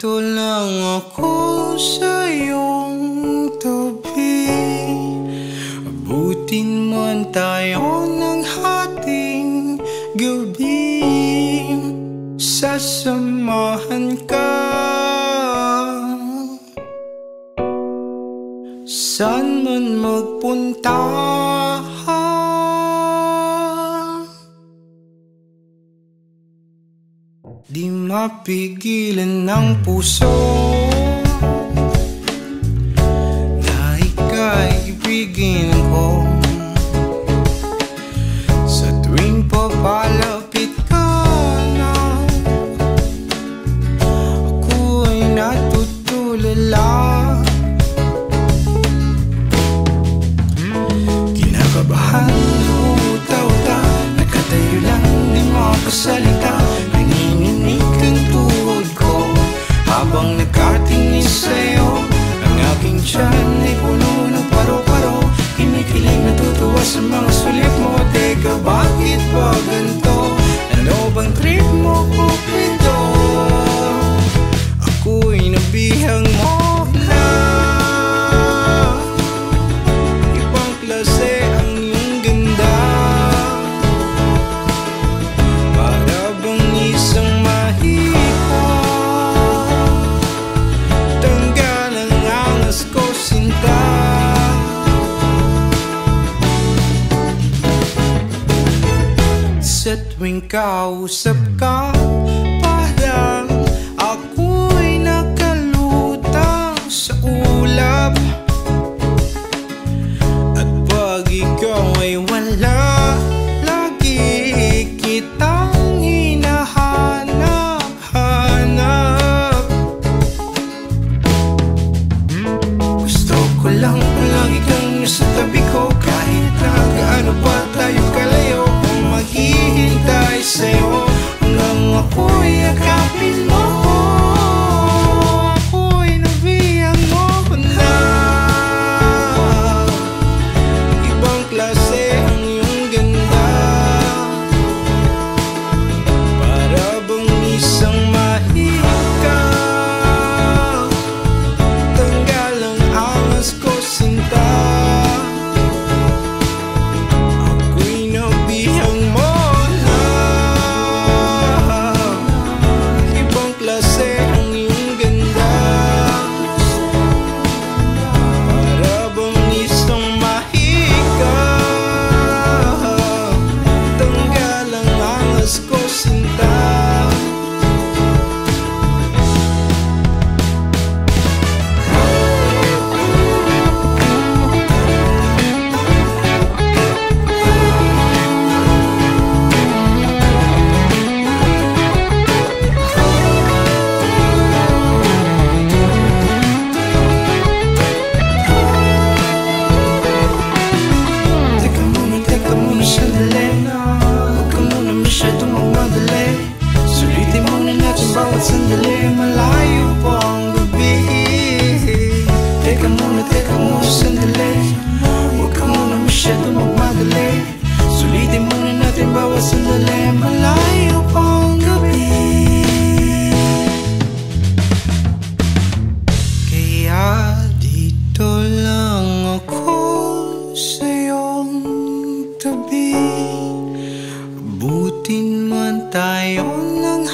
Dito lang ako sa iyong tabi. Abutin man tayo ng hating gabi. Sasamahan ka. Saan man magpunta, di mapigilan ng puso na ika'y ibigin ko. Sa tuwing papalapit ka na, ako ay natutulala. Kinakabahan, nauuta-uta, nakatayo lang, di makasalita. Habang nakatingin sa'yo, ang aking tiyan ay puno ng paro-paro. Kinikilig, natutuwa sa mga sulit mo. Teka, bakit ba ganito? Ano bang trip mo, Cupido? Ako'y nabihang mo na. Ibang klase ang iyong ganda, para bang isang mahika. Sa tuwing kausap ka, parang ako'y nakalutang sa ulap. At pag ikaw ay wala, lagi kitang hinahanap-hanap. Gusto ko lang lagi kang nasa tabi ko, kahit na gaano pa tayo kalayo. Maghihintay sa'yo hanggang ako'y yakapin mo. Ako'y nabiyang mo na. Ibang klase ang iyong ganda, para bang isang mahika. Tanggal ang angas ko, sinta. Bawat sandali, malayo pa ang gabi. Teka muna sandali, huwag ka muna masyado magmadali. Sulitin muna natin bawat sandali, malayo pa ang gabi. Kaya dito lang ako sa iyong tabi. Abutin man tayo ng